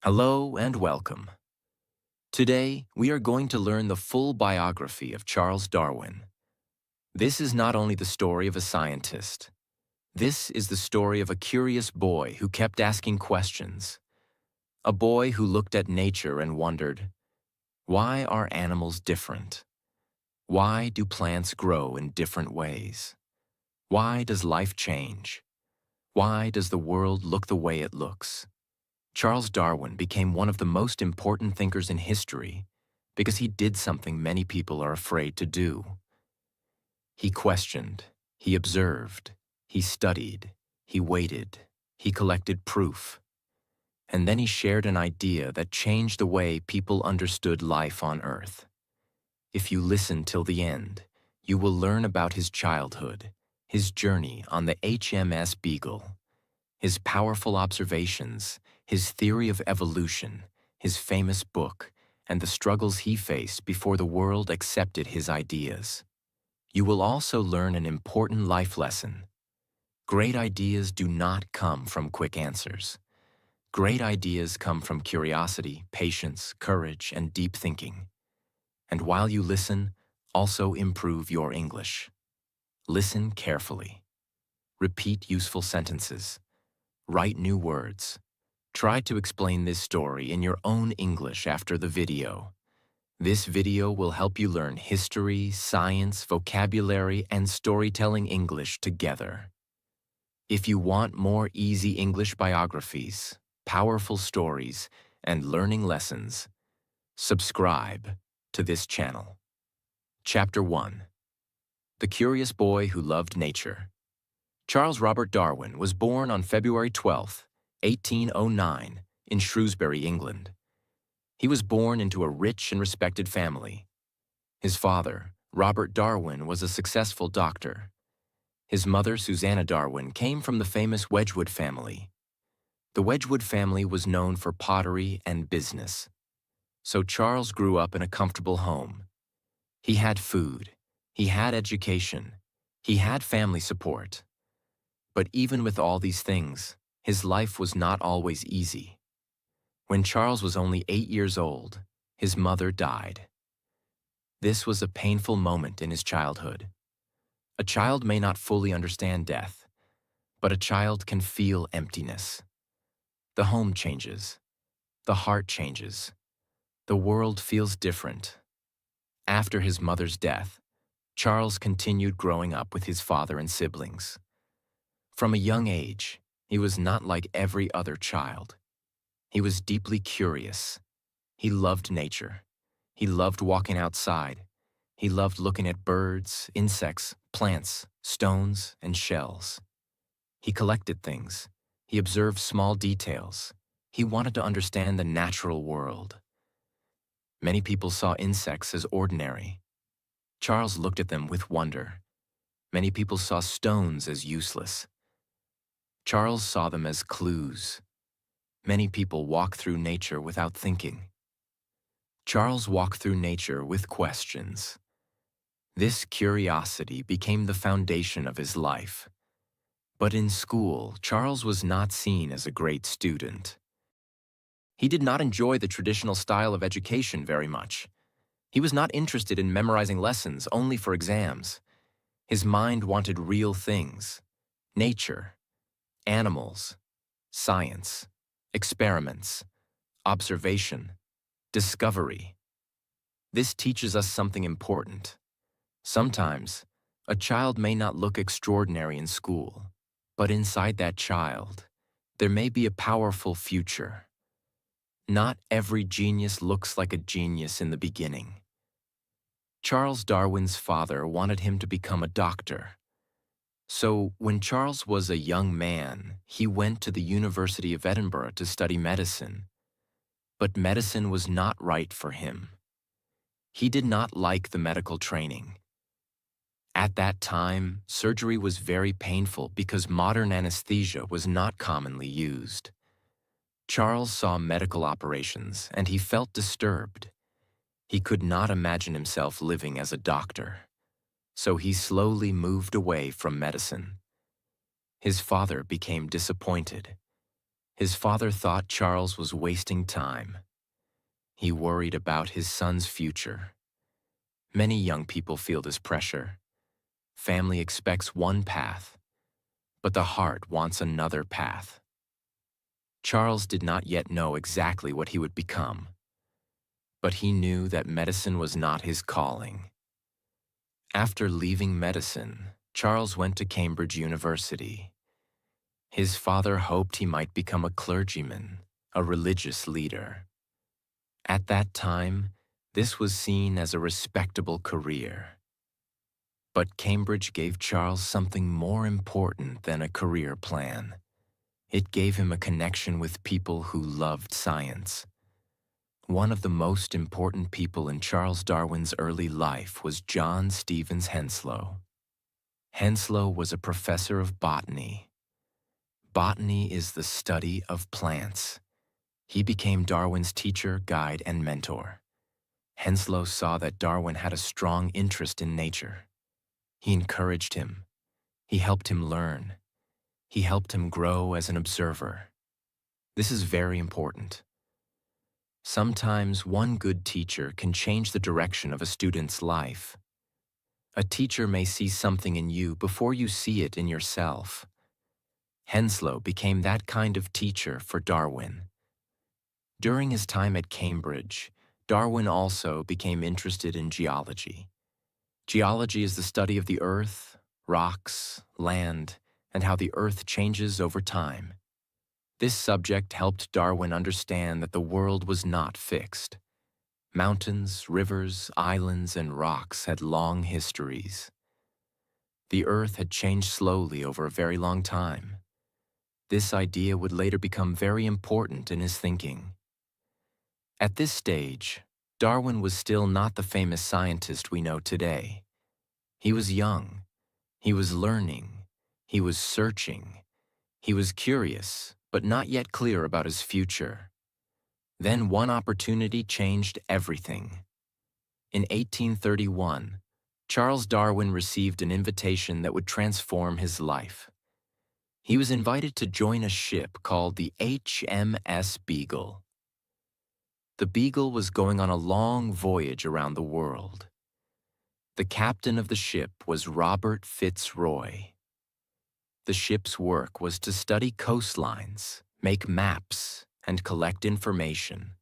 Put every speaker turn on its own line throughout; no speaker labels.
Hello and welcome. Today, we are going to learn the full biography of Charles Darwin. This is not only the story of a scientist. This is the story of a curious boy who kept asking questions. A boy who looked at nature and wondered, why are animals different? Why do plants grow in different ways? Why does life change? Why does the world look the way it looks? Charles Darwin became one of the most important thinkers in history because he did something many people are afraid to do. He questioned, he observed, he studied, he waited, he collected proof, and then he shared an idea that changed the way people understood life on Earth. If you listen till the end, you will learn about his childhood, his journey on the HMS Beagle, his powerful observations, his theory of evolution, his famous book, and the struggles he faced before the world accepted his ideas. You will also learn an important life lesson. Great ideas do not come from quick answers. Great ideas come from curiosity, patience, courage, and deep thinking. And while you listen, also improve your English. Listen carefully. Repeat useful sentences. Write new words. Try to explain this story in your own English after the video. This video will help you learn history, science, vocabulary, and storytelling English together. If you want more easy English biographies, powerful stories, and learning lessons, subscribe to this channel. Chapter 1. The Curious Boy Who Loved Nature. Charles Robert Darwin was born on February 12, 1809, in Shrewsbury, England. He was born into a rich and respected family. His father, Robert Darwin, was a successful doctor. His mother, Susanna Darwin, came from the famous Wedgwood family. The Wedgwood family was known for pottery and business. So Charles grew up in a comfortable home. He had food, he had education, he had family support. But even with all these things, his life was not always easy. When Charles was only 8 years old, his mother died. This was a painful moment in his childhood. A child may not fully understand death, but a child can feel emptiness. The home changes. The heart changes. The world feels different. After his mother's death, Charles continued growing up with his father and siblings. From a young age, he was not like every other child. He was deeply curious. He loved nature. He loved walking outside. He loved looking at birds, insects, plants, stones, and shells. He collected things. He observed small details. He wanted to understand the natural world. Many people saw insects as ordinary. Charles looked at them with wonder. Many people saw stones as useless. Charles saw them as clues. Many people walk through nature without thinking. Charles walked through nature with questions. This curiosity became the foundation of his life. But in school, Charles was not seen as a great student. He did not enjoy the traditional style of education very much. He was not interested in memorizing lessons only for exams. His mind wanted real things: nature, animals, science, experiments, observation, discovery. This teaches us something important. Sometimes, a child may not look extraordinary in school, but inside that child, there may be a powerful future. Not every genius looks like a genius in the beginning. Charles Darwin's father wanted him to become a doctor. So, when Charles was a young man, he went to the University of Edinburgh to study medicine. But medicine was not right for him. He did not like the medical training. At that time, surgery was very painful because modern anesthesia was not commonly used. Charles saw medical operations and he felt disturbed. He could not imagine himself living as a doctor. So he slowly moved away from medicine. His father became disappointed. His father thought Charles was wasting time. He worried about his son's future. Many young people feel this pressure. Family expects one path, but the heart wants another path. Charles did not yet know exactly what he would become, but he knew that medicine was not his calling. After leaving medicine, Charles went to Cambridge University. His father hoped he might become a clergyman, a religious leader. At that time, this was seen as a respectable career. But Cambridge gave Charles something more important than a career plan. It gave him a connection with people who loved science. One of the most important people in Charles Darwin's early life was John Stevens Henslow. Henslow was a professor of botany. Botany is the study of plants. He became Darwin's teacher, guide, and mentor. Henslow saw that Darwin had a strong interest in nature. He encouraged him. He helped him learn. He helped him grow as an observer. This is very important. Sometimes one good teacher can change the direction of a student's life. A teacher may see something in you before you see it in yourself. Henslow became that kind of teacher for Darwin. During his time at Cambridge, Darwin also became interested in geology. Geology is the study of the earth, rocks, land, and how the earth changes over time. This subject helped Darwin understand that the world was not fixed. Mountains, rivers, islands, and rocks had long histories. The earth had changed slowly over a very long time. This idea would later become very important in his thinking. At this stage, Darwin was still not the famous scientist we know today. He was young. He was learning. He was searching. He was curious, but not yet clear about his future. Then one opportunity changed everything. In 1831, Charles Darwin received an invitation that would transform his life. He was invited to join a ship called the HMS Beagle. The Beagle was going on a long voyage around the world. The captain of the ship was Robert Fitzroy. The ship's work was to study coastlines, make maps, and collect information.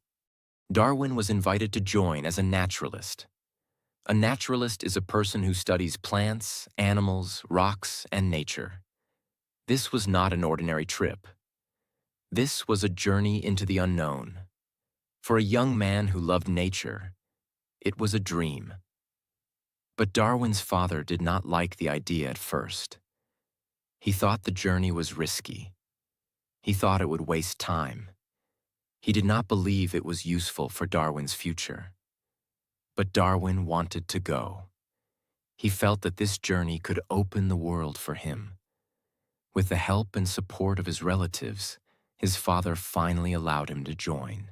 Darwin was invited to join as a naturalist. A naturalist is a person who studies plants, animals, rocks, and nature. This was not an ordinary trip. This was a journey into the unknown. For a young man who loved nature, it was a dream. But Darwin's father did not like the idea at first. He thought the journey was risky. He thought it would waste time. He did not believe it was useful for Darwin's future. But Darwin wanted to go. He felt that this journey could open the world for him. With the help and support of his relatives, his father finally allowed him to join.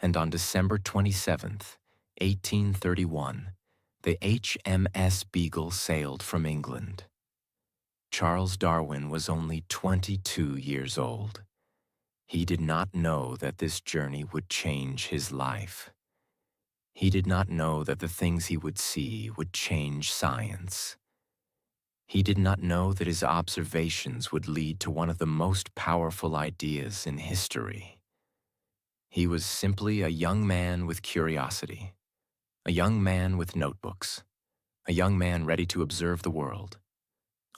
And on December 27th, 1831, the HMS Beagle sailed from England. Charles Darwin was only 22 years old. He did not know that this journey would change his life. He did not know that the things he would see would change science. He did not know that his observations would lead to one of the most powerful ideas in history. He was simply a young man with curiosity, a young man with notebooks, a young man ready to observe the world.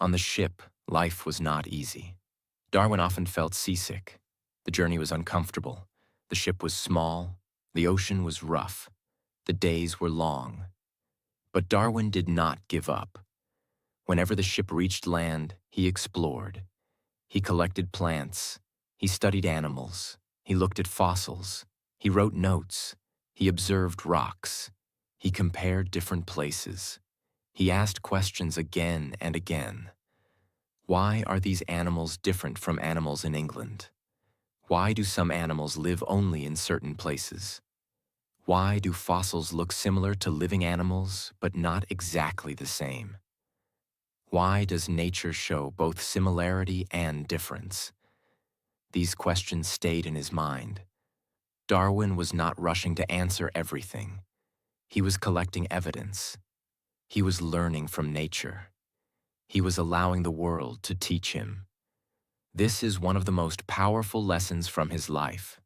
On the ship, life was not easy. Darwin often felt seasick. The journey was uncomfortable. The ship was small. The ocean was rough. The days were long. But Darwin did not give up. Whenever the ship reached land, he explored. He collected plants. He studied animals. He looked at fossils. He wrote notes. He observed rocks. He compared different places. He asked questions again and again. Why are these animals different from animals in England? Why do some animals live only in certain places? Why do fossils look similar to living animals, but not exactly the same? Why does nature show both similarity and difference? These questions stayed in his mind. Darwin was not rushing to answer everything. He was collecting evidence. He was learning from nature. He was allowing the world to teach him. This is one of the most powerful lessons from his life.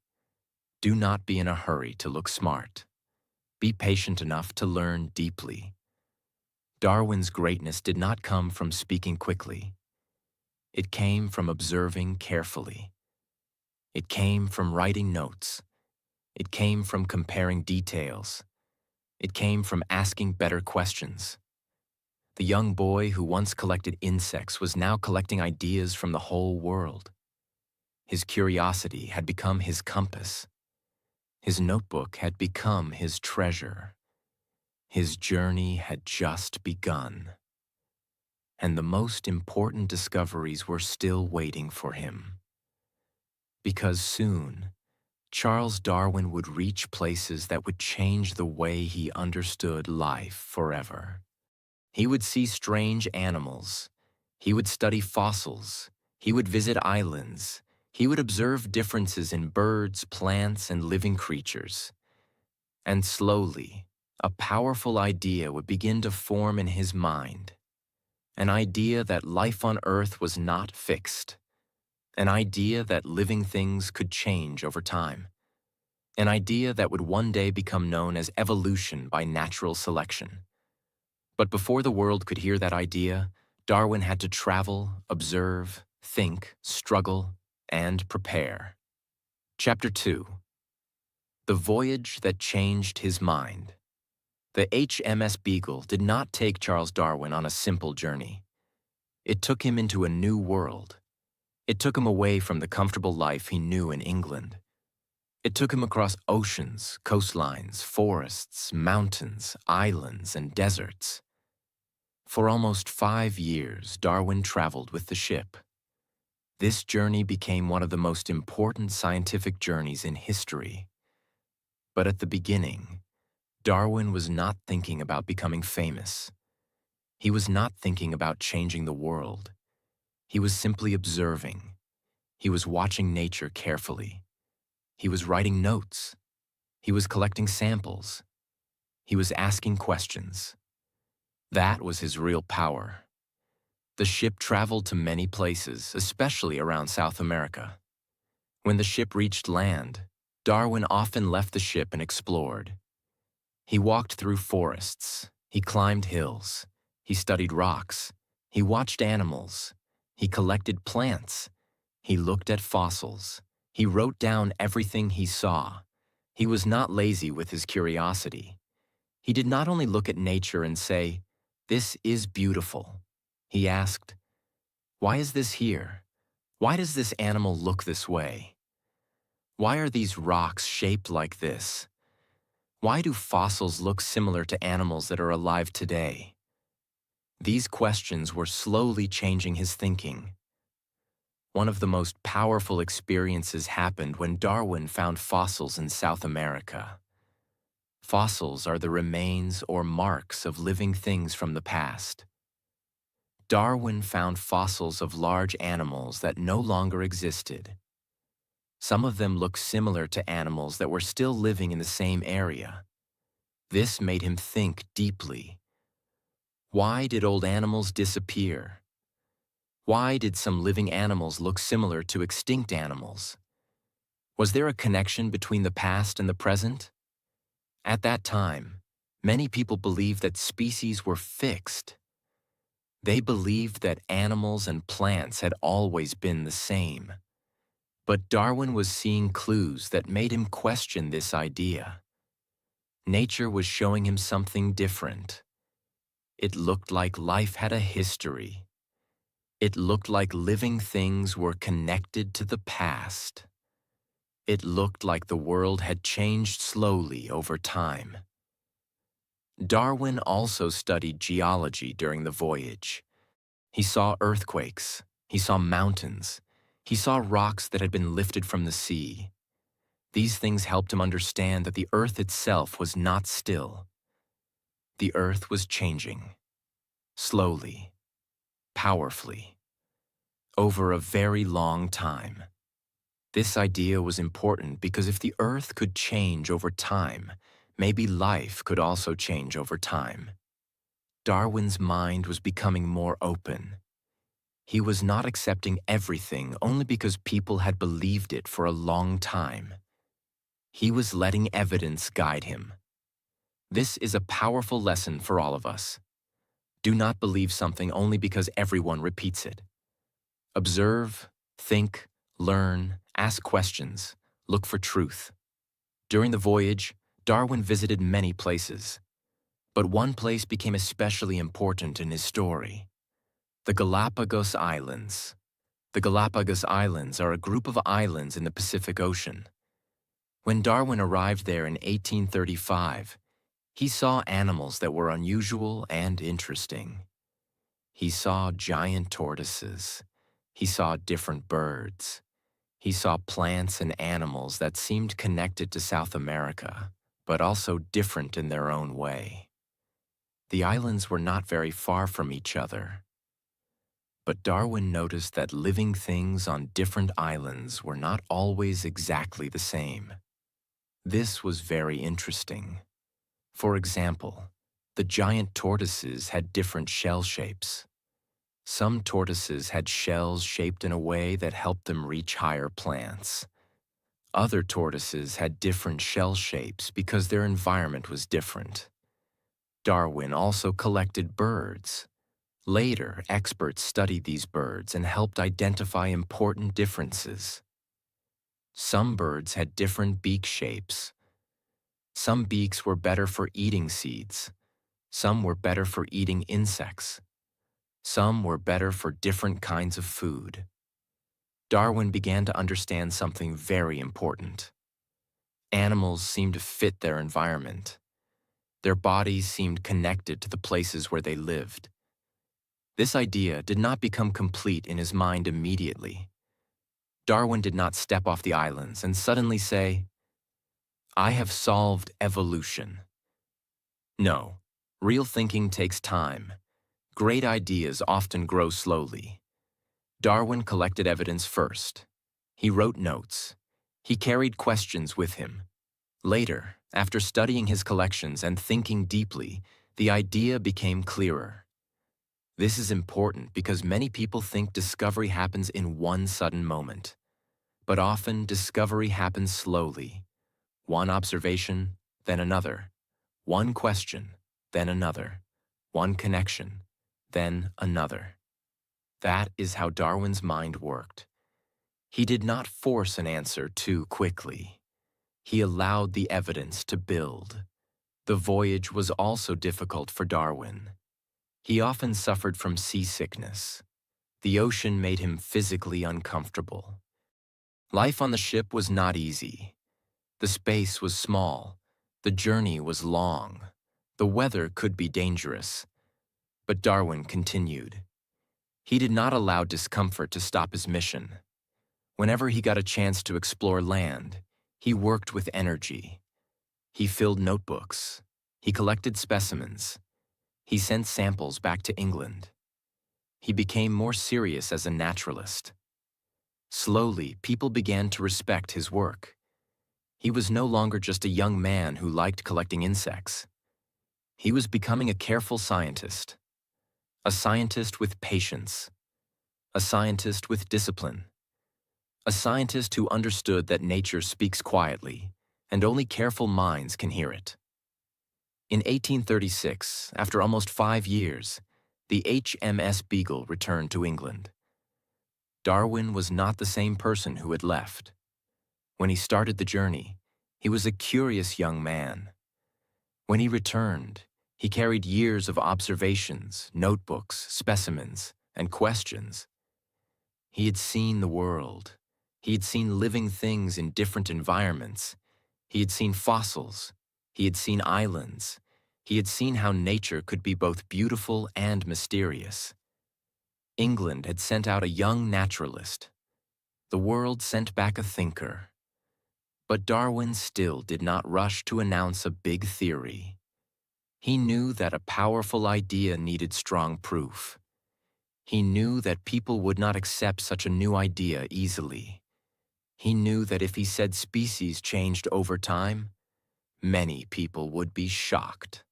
Do not be in a hurry to look smart. Be patient enough to learn deeply. Darwin's greatness did not come from speaking quickly. It came from observing carefully. It came from writing notes. It came from comparing details. It came from asking better questions. The young boy who once collected insects was now collecting ideas from the whole world. His curiosity had become his compass. His notebook had become his treasure. His journey had just begun. And the most important discoveries were still waiting for him. Because soon, Charles Darwin would reach places that would change the way he understood life forever. He would see strange animals. He would study fossils. He would visit islands. He would observe differences in birds, plants, and living creatures. And slowly, a powerful idea would begin to form in his mind. An idea that life on Earth was not fixed. An idea that living things could change over time. An idea that would one day become known as evolution by natural selection. But before the world could hear that idea, Darwin had to travel, observe, think, struggle, and prepare. Chapter 2. The Voyage That Changed His Mind. The HMS Beagle did not take Charles Darwin on a simple journey. It took him into a new world. It took him away from the comfortable life he knew in England. It took him across oceans, coastlines, forests, mountains, islands, and deserts. For almost 5 years, Darwin traveled with the ship. This journey became one of the most important scientific journeys in history. But at the beginning, Darwin was not thinking about becoming famous. He was not thinking about changing the world. He was simply observing. He was watching nature carefully. He was writing notes. He was collecting samples. He was asking questions. That was his real power. The ship traveled to many places, especially around South America. When the ship reached land, Darwin often left the ship and explored. He walked through forests. He climbed hills. He studied rocks. He watched animals. He collected plants. He looked at fossils. He wrote down everything he saw. He was not lazy with his curiosity. He did not only look at nature and say, "This is beautiful." He asked, "Why is this here? Why does this animal look this way? Why are these rocks shaped like this? Why do fossils look similar to animals that are alive today?" These questions were slowly changing his thinking. One of the most powerful experiences happened when Darwin found fossils in South America. Fossils are the remains or marks of living things from the past. Darwin found fossils of large animals that no longer existed. Some of them looked similar to animals that were still living in the same area. This made him think deeply. Why did old animals disappear? Why did some living animals look similar to extinct animals? Was there a connection between the past and the present? At that time, many people believed that species were fixed. They believed that animals and plants had always been the same. But Darwin was seeing clues that made him question this idea. Nature was showing him something different. It looked like life had a history. It looked like living things were connected to the past. It looked like the world had changed slowly over time. Darwin also studied geology during the voyage. He saw earthquakes. He saw mountains. He saw rocks that had been lifted from the sea. These things helped him understand that the earth itself was not still. The earth was changing. Slowly. Powerfully. Over a very long time. This idea was important because if the Earth could change over time, maybe life could also change over time. Darwin's mind was becoming more open. He was not accepting everything only because people had believed it for a long time. He was letting evidence guide him. This is a powerful lesson for all of us. Do not believe something only because everyone repeats it. Observe, think, learn, ask questions, look for truth. During the voyage, Darwin visited many places. But one place became especially important in his story: the Galapagos Islands. The Galapagos Islands are a group of islands in the Pacific Ocean. When Darwin arrived there in 1835, he saw animals that were unusual and interesting. He saw giant tortoises. He saw different birds. He saw plants and animals that seemed connected to South America, but also different in their own way. The islands were not very far from each other. But Darwin noticed that living things on different islands were not always exactly the same. This was very interesting. For example, the giant tortoises had different shell shapes. Some tortoises had shells shaped in a way that helped them reach higher plants. Other tortoises had different shell shapes because their environment was different. Darwin also collected birds. Later, experts studied these birds and helped identify important differences. Some birds had different beak shapes. Some beaks were better for eating seeds. Some were better for eating insects. Some were better for different kinds of food. Darwin began to understand something very important. Animals seemed to fit their environment. Their bodies seemed connected to the places where they lived. This idea did not become complete in his mind immediately. Darwin did not step off the islands and suddenly say, "I have solved evolution." No, real thinking takes time. Great ideas often grow slowly. Darwin collected evidence first. He wrote notes. He carried questions with him. Later, after studying his collections and thinking deeply, the idea became clearer. This is important because many people think discovery happens in one sudden moment. But often, discovery happens slowly. One observation, then another. One question, then another. One connection, then another. That is how Darwin's mind worked. He did not force an answer too quickly. He allowed the evidence to build. The voyage was also difficult for Darwin. He often suffered from seasickness. The ocean made him physically uncomfortable. Life on the ship was not easy. The space was small. The journey was long. The weather could be dangerous. But Darwin continued. He did not allow discomfort to stop his mission. Whenever he got a chance to explore land, he worked with energy. He filled notebooks. He collected specimens. He sent samples back to England. He became more serious as a naturalist. Slowly, people began to respect his work. He was no longer just a young man who liked collecting insects. He was becoming a careful scientist. A scientist with patience. A scientist with discipline. A scientist who understood that nature speaks quietly, and only careful minds can hear it. In 1836, after almost 5 years, the HMS Beagle returned to England. Darwin was not the same person who had left. When he started the journey, he was a curious young man. When he returned, he carried years of observations, notebooks, specimens, and questions. He had seen the world. He had seen living things in different environments. He had seen fossils. He had seen islands. He had seen how nature could be both beautiful and mysterious. England had sent out a young naturalist. The world sent back a thinker. But Darwin still did not rush to announce a big theory. He knew that a powerful idea needed strong proof. He knew that people would not accept such a new idea easily. He knew that if he said species changed over time, many people would be shocked.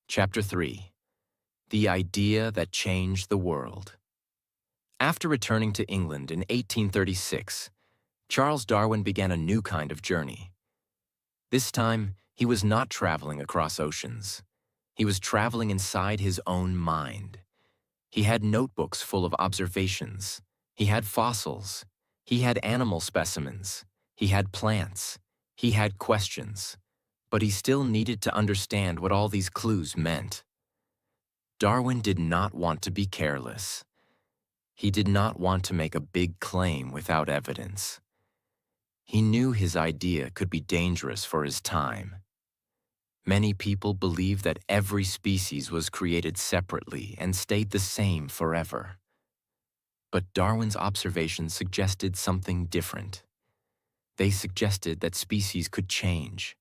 Chapter 3. The Idea That Changed the World. After returning to England in 1836, Charles Darwin began a new kind of journey. This time, he was not traveling across oceans. He was traveling inside his own mind. He had notebooks full of observations. He had fossils. He had animal specimens. He had plants. He had questions. But he still needed to understand what all these clues meant. Darwin did not want to be careless. He did not want to make a big claim without evidence. He knew his idea could be dangerous for his time. Many people believed that every species was created separately and stayed the same forever. But Darwin's observations suggested something different. They suggested that species could change.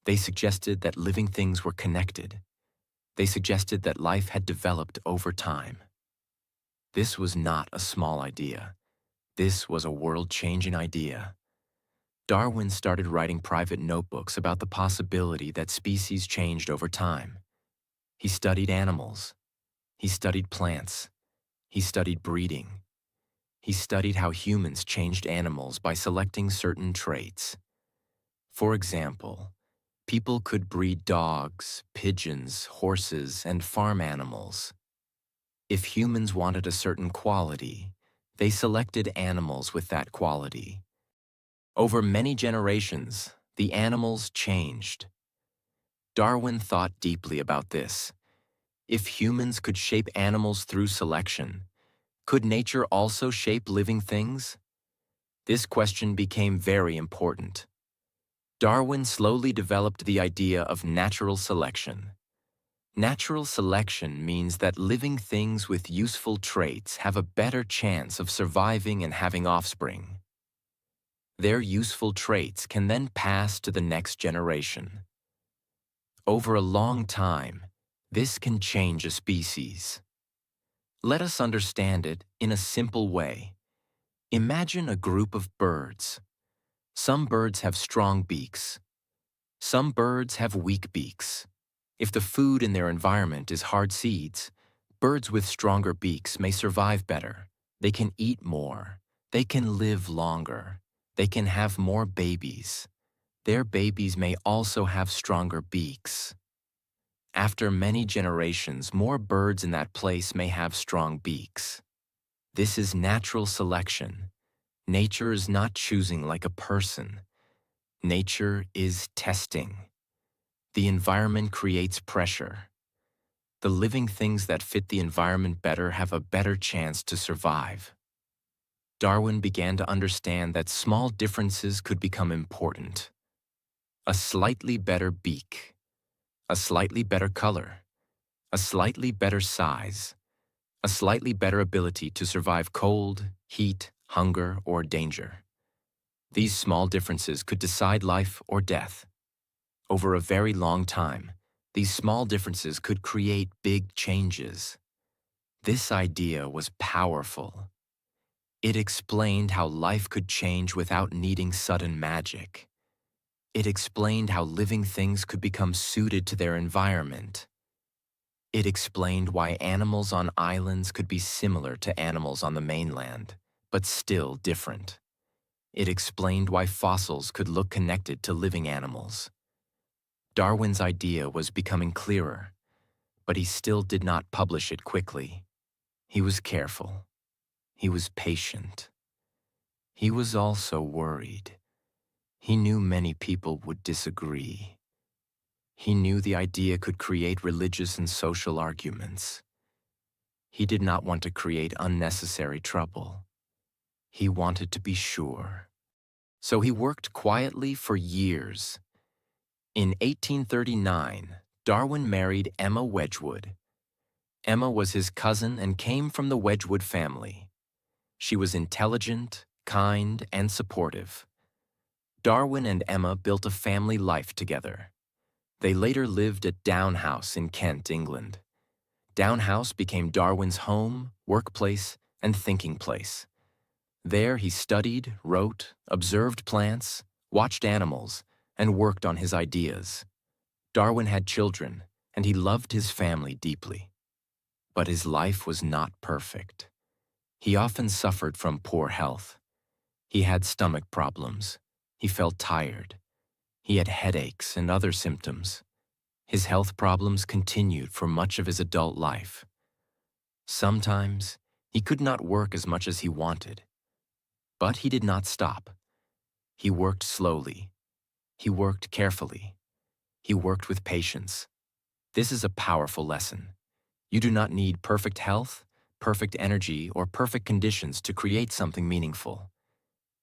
They suggested that living things were connected. They suggested that life had developed over time. This was not a small idea. This was a world-changing idea. Darwin started writing private notebooks about the possibility that species changed over time. He studied animals. He studied plants. He studied breeding. He studied how humans changed animals by selecting certain traits. For example, people could breed dogs, pigeons, horses, and farm animals. If humans wanted a certain quality, they selected animals with that quality. Over many generations, the animals changed. Darwin thought deeply about this. If humans could shape animals through selection, could nature also shape living things? This question became very important. Darwin slowly developed the idea of natural selection. Natural selection means that living things with useful traits have a better chance of surviving and having offspring. Their useful traits can then pass to the next generation. Over a long time, this can change a species. Let us understand it in a simple way. Imagine a group of birds. Some birds have strong beaks. Some birds have weak beaks. If the food in their environment is hard seeds, birds with stronger beaks may survive better. They can eat more. They can live longer. They can have more babies. Their babies may also have stronger beaks. After many generations, more birds in that place may have strong beaks. This is natural selection. Nature is not choosing like a person. Nature is testing. The environment creates pressure. The living things that fit the environment better have a better chance to survive. Darwin began to understand that small differences could become important. A slightly better beak, a slightly better color, a slightly better size, a slightly better ability to survive cold, heat, hunger, or danger. These small differences could decide life or death. Over a very long time, these small differences could create big changes. This idea was powerful. It explained how life could change without needing sudden magic. It explained how living things could become suited to their environment. It explained why animals on islands could be similar to animals on the mainland, but still different. It explained why fossils could look connected to living animals. Darwin's idea was becoming clearer, but he still did not publish it quickly. He was careful. He was patient. He was also worried. He knew many people would disagree. He knew the idea could create religious and social arguments. He did not want to create unnecessary trouble. He wanted to be sure. So he worked quietly for years. In 1839, Darwin married Emma Wedgwood. Emma was his cousin and came from the Wedgwood family. She was intelligent, kind, and supportive. Darwin and Emma built a family life together. They later lived at Down House in Kent, England. Down House became Darwin's home, workplace, and thinking place. There he studied, wrote, observed plants, watched animals, and worked on his ideas. Darwin had children, and he loved his family deeply. But his life was not perfect. He often suffered from poor health. He had stomach problems. He felt tired. He had headaches and other symptoms. His health problems continued for much of his adult life. Sometimes, he could not work as much as he wanted. But he did not stop. He worked slowly. He worked carefully. He worked with patience. This is a powerful lesson. You do not need perfect health, perfect energy, or perfect conditions to create something meaningful.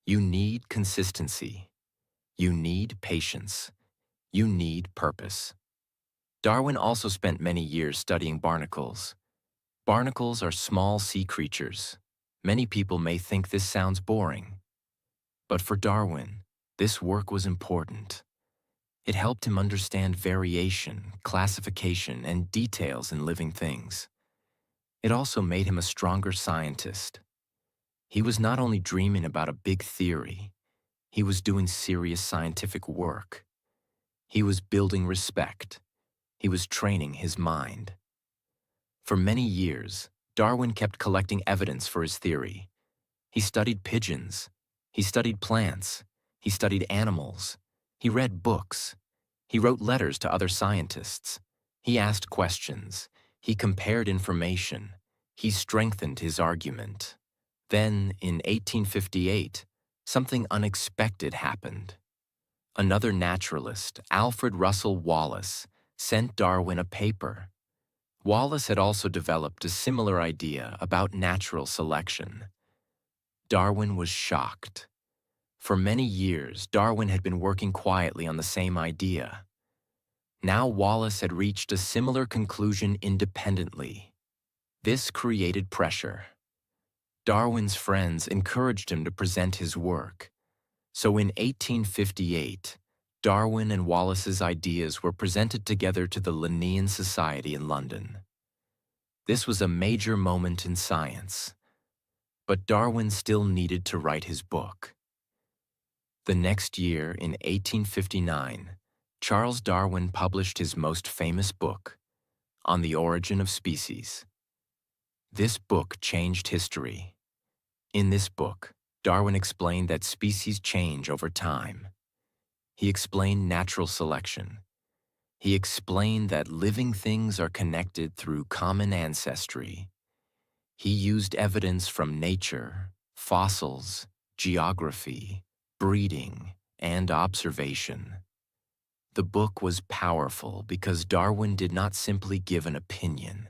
You need consistency. You need patience. You need purpose. Darwin also spent many years studying barnacles. Barnacles are small sea creatures. Many people may think this sounds boring. But for Darwin, this work was important. It helped him understand variation, classification, and details in living things. It also made him a stronger scientist. He was not only dreaming about a big theory, he was doing serious scientific work. He was building respect. He was training his mind. For many years, Darwin kept collecting evidence for his theory. He studied pigeons. He studied plants. He studied animals. He read books. He wrote letters to other scientists. He asked questions. He compared information. He strengthened his argument. Then, in 1858, something unexpected happened. Another naturalist, Alfred Russel Wallace, sent Darwin a paper. Wallace had also developed a similar idea about natural selection. Darwin was shocked. For many years, Darwin had been working quietly on the same idea. Now Wallace had reached a similar conclusion independently. This created pressure. Darwin's friends encouraged him to present his work. So in 1858, Darwin and Wallace's ideas were presented together to the Linnean Society in London. This was a major moment in science. But Darwin still needed to write his book. The next year, in 1859, Charles Darwin published his most famous book, On the Origin of Species. This book changed history. In this book, Darwin explained that species change over time. He explained natural selection. He explained that living things are connected through common ancestry. He used evidence from nature, fossils, geography, breeding, and observation. The book was powerful because Darwin did not simply give an opinion.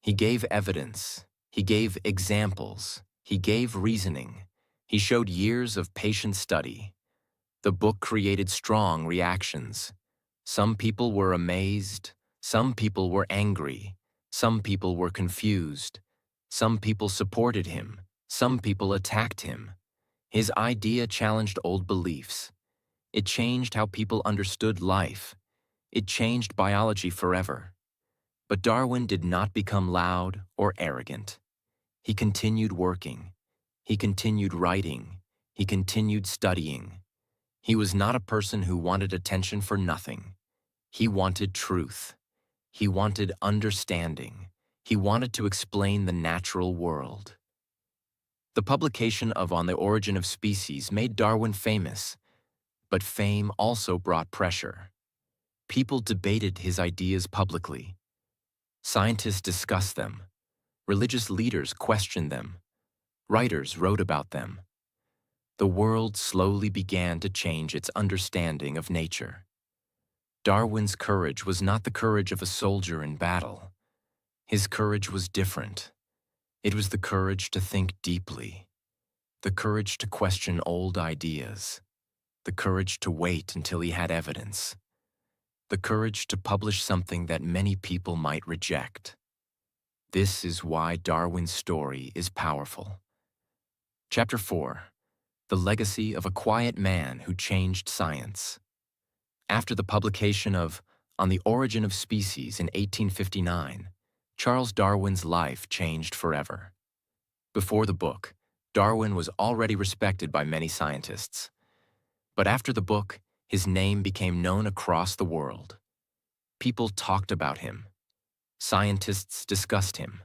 He gave evidence. He gave examples. He gave reasoning. He showed years of patient study. The book created strong reactions. Some people were amazed. Some people were angry. Some people were confused. Some people supported him. Some people attacked him. His idea challenged old beliefs. It changed how people understood life. It changed biology forever. But Darwin did not become loud or arrogant. He continued working. He continued writing. He continued studying. He was not a person who wanted attention for nothing. He wanted truth. He wanted understanding. He wanted to explain the natural world. The publication of On the Origin of Species made Darwin famous, but fame also brought pressure. People debated his ideas publicly. Scientists discussed them. Religious leaders questioned them. Writers wrote about them. The world slowly began to change its understanding of nature. Darwin's courage was not the courage of a soldier in battle. His courage was different. It was the courage to think deeply, the courage to question old ideas, the courage to wait until he had evidence, the courage to publish something that many people might reject. This is why Darwin's story is powerful. Chapter 4. The Legacy of a Quiet Man Who Changed Science. After the publication of On the Origin of Species in 1859, Charles Darwin's life changed forever. Before the book, Darwin was already respected by many scientists. But after the book, his name became known across the world. People talked about him. Scientists discussed him.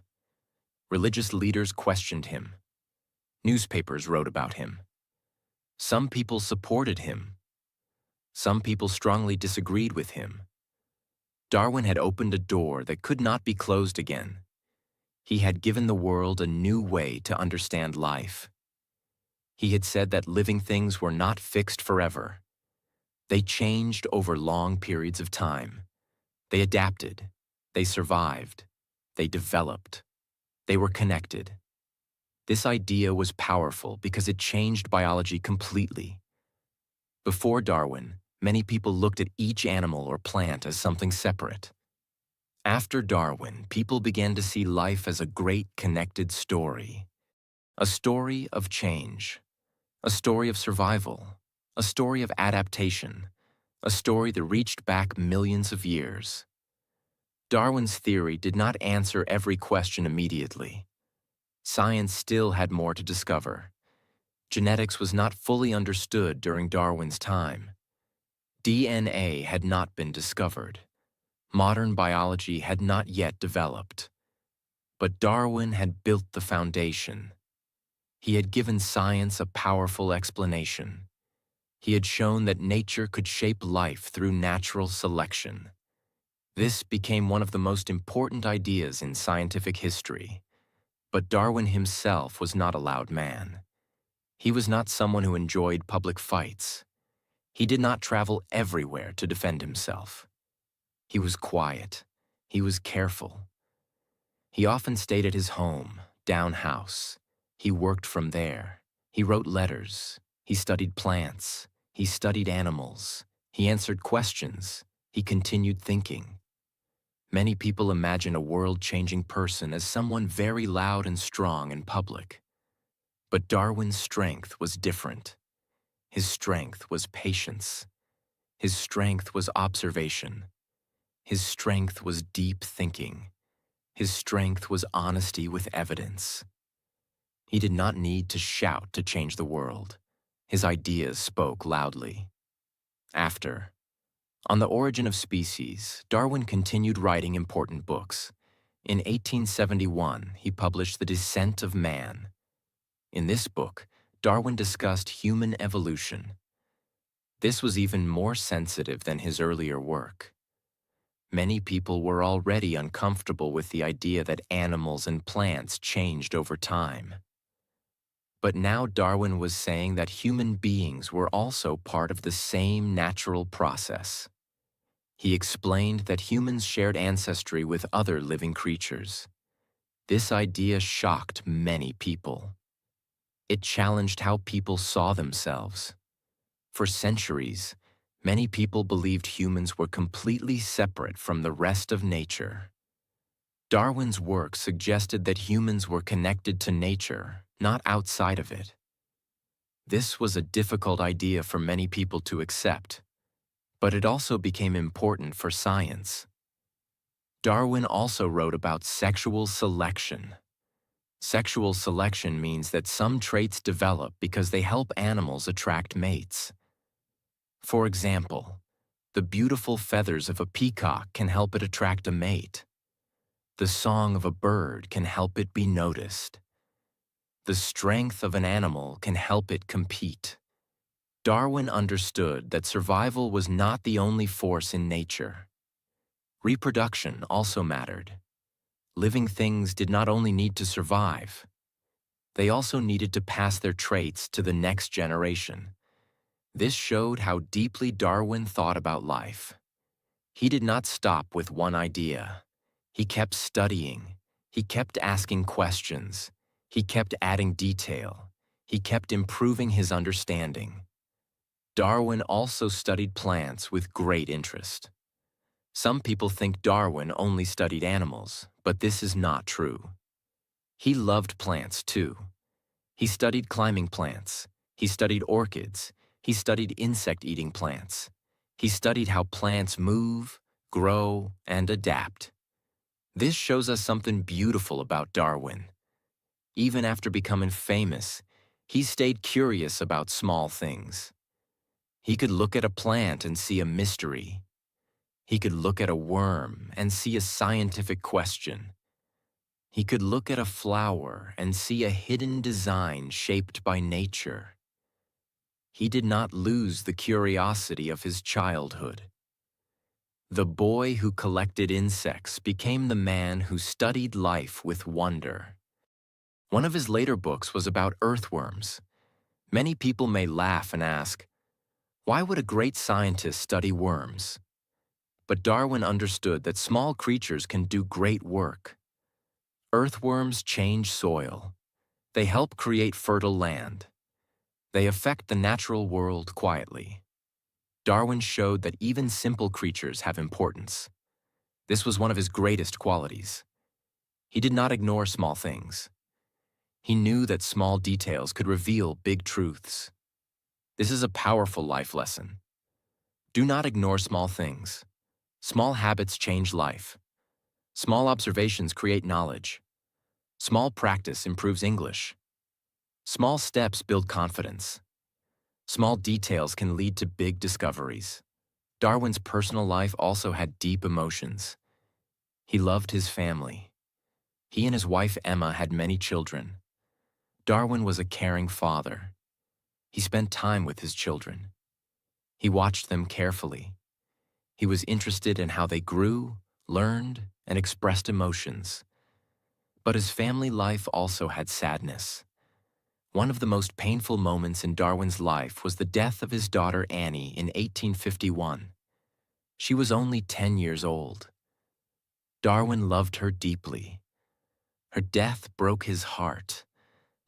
Religious leaders questioned him. Newspapers wrote about him. Some people supported him. Some people strongly disagreed with him. Darwin had opened a door that could not be closed again. He had given the world a new way to understand life. He had said that living things were not fixed forever. They changed over long periods of time. They adapted. They survived. They developed. They were connected. This idea was powerful because it changed biology completely. Before Darwin, many people looked at each animal or plant as something separate. After Darwin, people began to see life as a great connected story. A story of change. A story of survival. A story of adaptation. A story that reached back millions of years. Darwin's theory did not answer every question immediately. Science still had more to discover. Genetics was not fully understood during Darwin's time. DNA had not been discovered. Modern biology had not yet developed. But Darwin had built the foundation. He had given science a powerful explanation. He had shown that nature could shape life through natural selection. This became one of the most important ideas in scientific history. But Darwin himself was not a loud man. He was not someone who enjoyed public fights. He did not travel everywhere to defend himself. He was quiet. He was careful. He often stayed at his home, down house. He worked from there. He wrote letters. He studied plants. He studied animals. He answered questions. He continued thinking. Many people imagine a world-changing person as someone very loud and strong in public. But Darwin's strength was different. His strength was patience. His strength was observation. His strength was deep thinking. His strength was honesty with evidence. He did not need to shout to change the world. His ideas spoke loudly. On the origin of species, Darwin continued writing important books. In 1871, he published The Descent of Man. In this book, Darwin discussed human evolution. This was even more sensitive than his earlier work. Many people were already uncomfortable with the idea that animals and plants changed over time. But now Darwin was saying that human beings were also part of the same natural process. He explained that humans shared ancestry with other living creatures. This idea shocked many people. It challenged how people saw themselves. For centuries, many people believed humans were completely separate from the rest of nature. Darwin's work suggested that humans were connected to nature, not outside of it. This was a difficult idea for many people to accept, but it also became important for science. Darwin also wrote about sexual selection. Sexual selection means that some traits develop because they help animals attract mates. For example, the beautiful feathers of a peacock can help it attract a mate. The song of a bird can help it be noticed. The strength of an animal can help it compete. Darwin understood that survival was not the only force in nature. Reproduction also mattered. Living things did not only need to survive. They also needed to pass their traits to the next generation. This showed how deeply Darwin thought about life. He did not stop with one idea. He kept studying. He kept asking questions. He kept adding detail. He kept improving his understanding. Darwin also studied plants with great interest. Some people think Darwin only studied animals, but this is not true. He loved plants too. He studied climbing plants. He studied orchids. He studied insect-eating plants. He studied how plants move, grow, and adapt. This shows us something beautiful about Darwin. Even after becoming famous, He stayed curious about small things. He could look at a plant and see a mystery. He could look at a worm and see a scientific question. He could look at a flower and see a hidden design shaped by nature. He did not lose the curiosity of his childhood. The boy who collected insects became the man who studied life with wonder. One of his later books was about earthworms. Many people may laugh and ask, why would a great scientist study worms? But Darwin understood that small creatures can do great work. Earthworms change soil. They help create fertile land. They affect the natural world quietly. Darwin showed that even simple creatures have importance. This was one of his greatest qualities. He did not ignore small things. He knew that small details could reveal big truths. This is a powerful life lesson. Do not ignore small things. Small habits change life. Small observations create knowledge. Small practice improves English. Small steps build confidence. Small details can lead to big discoveries. Darwin's personal life also had deep emotions. He loved his family. He and his wife Emma had many children. Darwin was a caring father. He spent time with his children. He watched them carefully. He was interested in how they grew, learned, and expressed emotions. But his family life also had sadness. One of the most painful moments in Darwin's life was the death of his daughter Annie in 1851. She was only 10 years old. Darwin loved her deeply. Her death broke his heart.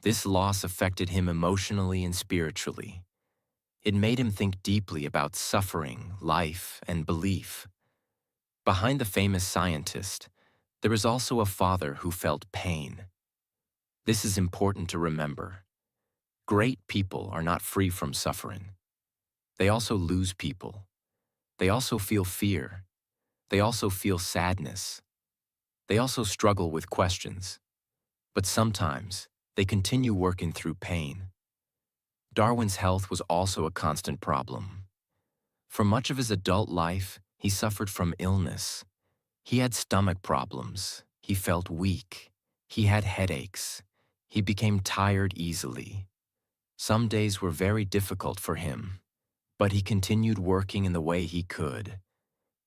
This loss affected him emotionally and spiritually. It made him think deeply about suffering, life, and belief. Behind the famous scientist, there is also a father who felt pain. This is important to remember. Great people are not free from suffering. They also lose people. They also feel fear. They also feel sadness. They also struggle with questions. But sometimes, they continue working through pain. Darwin's health was also a constant problem. For much of his adult life, he suffered from illness. He had stomach problems. He felt weak. He had headaches. He became tired easily. Some days were very difficult for him, but he continued working in the way he could.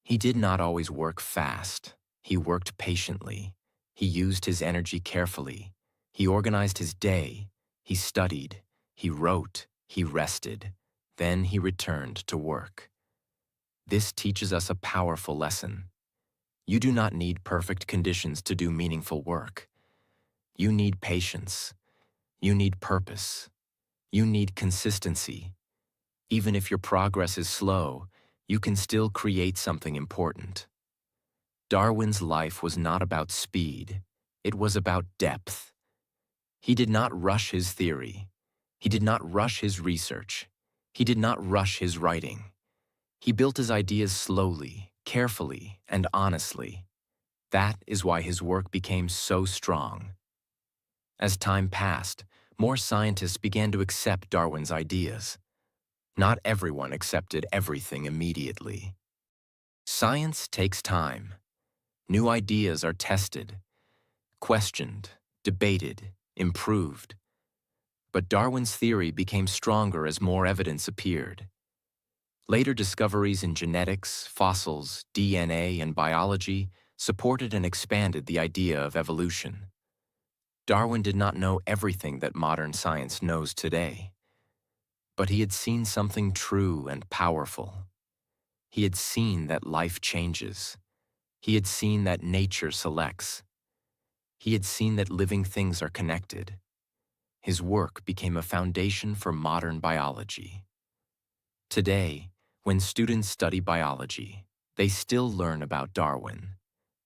He did not always work fast. He worked patiently. He used his energy carefully. He organized his day. He studied. He wrote. He rested. Then he returned to work. This teaches us a powerful lesson. You do not need perfect conditions to do meaningful work. You need patience. You need purpose. You need consistency. Even if your progress is slow, you can still create something important. Darwin's life was not about speed. It was about depth. He did not rush his theory. He did not rush his research. He did not rush his writing. He built his ideas slowly, carefully, and honestly. That is why his work became so strong. As time passed, more scientists began to accept Darwin's ideas. Not everyone accepted everything immediately. Science takes time. New ideas are tested, questioned, debated, improved. But Darwin's theory became stronger as more evidence appeared. Later discoveries in genetics, fossils, DNA, and biology supported and expanded the idea of evolution. Darwin did not know everything that modern science knows today. But he had seen something true and powerful. He had seen that life changes. He had seen that nature selects. He had seen that living things are connected. His work became a foundation for modern biology. Today, when students study biology, they still learn about Darwin.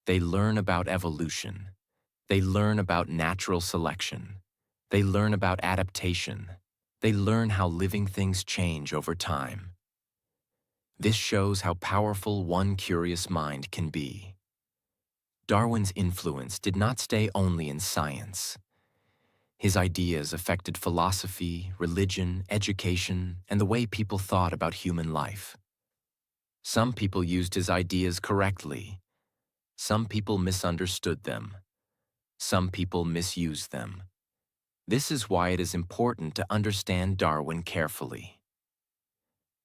They learn about evolution. They learn about natural selection. They learn about adaptation. They learn how living things change over time. This shows how powerful one curious mind can be. Darwin's influence did not stay only in science. His ideas affected philosophy, religion, education, and the way people thought about human life. Some people used his ideas correctly. Some people misunderstood them. Some people misused them. This is why it is important to understand Darwin carefully.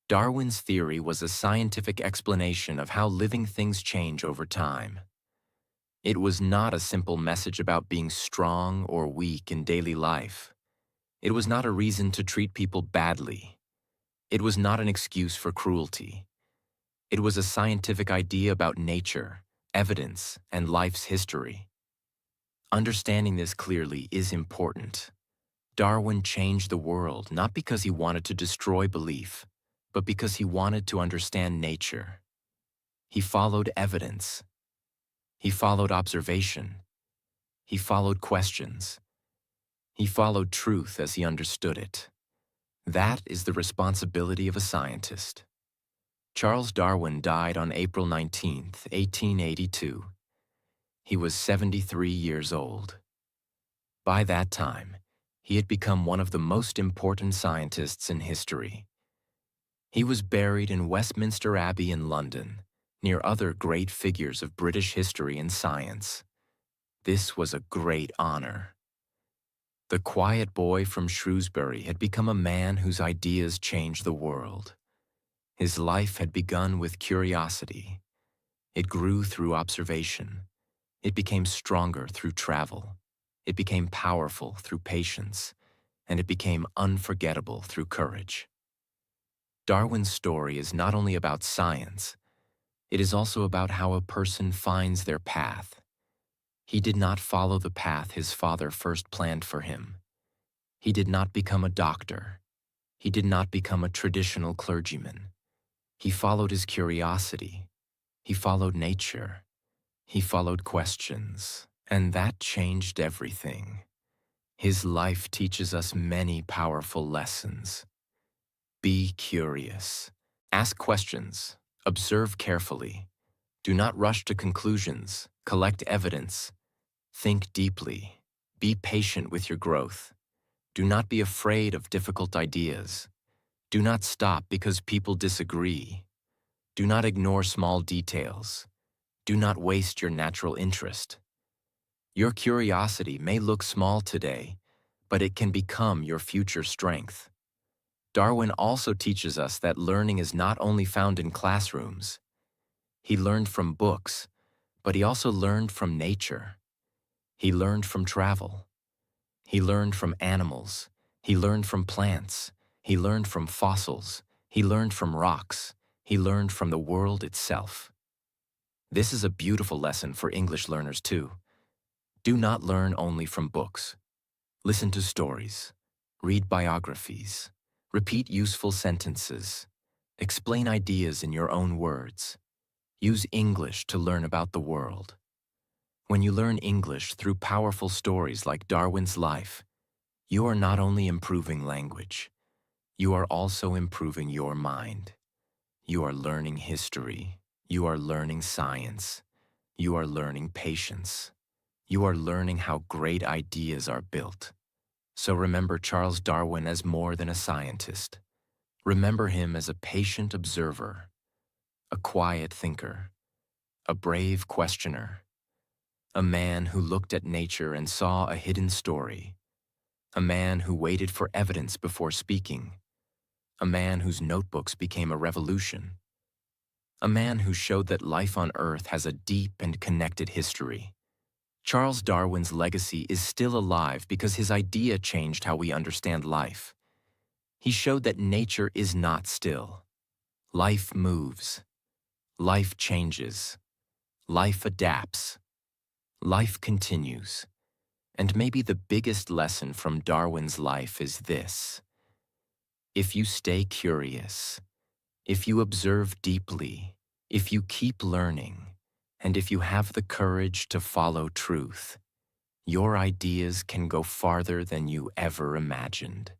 Darwin's theory was a scientific explanation of how living things change over time. It was not a simple message about being strong or weak in daily life. It was not a reason to treat people badly. It was not an excuse for cruelty. It was a scientific idea about nature, evidence, and life's history. Understanding this clearly is important. Darwin changed the world not because he wanted to destroy belief, but because he wanted to understand nature. He followed evidence. He followed observation. He followed questions. He followed truth as he understood it. That is the responsibility of a scientist. Charles Darwin died on April 19, 1882. He was 73 years old. By that time, he had become one of the most important scientists in history. He was buried in Westminster Abbey in London, near other great figures of British history and science. This was a great honor. The quiet boy from Shrewsbury had become a man whose ideas changed the world. His life had begun with curiosity. It grew through observation. It became stronger through travel. It became powerful through patience. And it became unforgettable through courage. Darwin's story is not only about science, it is also about how a person finds their path. He did not follow the path his father first planned for him. He did not become a doctor. He did not become a traditional clergyman. He followed his curiosity. He followed nature. He followed questions, and that changed everything. His life teaches us many powerful lessons. Be curious. Ask questions. Observe carefully. Do not rush to conclusions. Collect evidence. Think deeply. Be patient with your growth. Do not be afraid of difficult ideas. Do not stop because people disagree. Do not ignore small details. Do not waste your natural interest. Your curiosity may look small today, but it can become your future strength. Darwin also teaches us that learning is not only found in classrooms. He learned from books, but he also learned from nature. He learned from travel. He learned from animals. He learned from plants. He learned from fossils. He learned from rocks. He learned from the world itself. This is a beautiful lesson for English learners too. Do not learn only from books. Listen to stories. Read biographies. Repeat useful sentences. Explain ideas in your own words. Use English to learn about the world. When you learn English through powerful stories like Darwin's life, you are not only improving language, you are also improving your mind. You are learning history. You are learning science. You are learning patience. You are learning how great ideas are built. So remember Charles Darwin as more than a scientist. Remember him as a patient observer, a quiet thinker, a brave questioner, a man who looked at nature and saw a hidden story, a man who waited for evidence before speaking, a man whose notebooks became a revolution, a man who showed that life on Earth has a deep and connected history. Charles Darwin's legacy is still alive because his idea changed how we understand life. He showed that nature is not still. Life moves. Life changes. Life adapts. Life continues. And maybe the biggest lesson from Darwin's life is this: if you stay curious, if you observe deeply, if you keep learning, and if you have the courage to follow truth, your ideas can go farther than you ever imagined.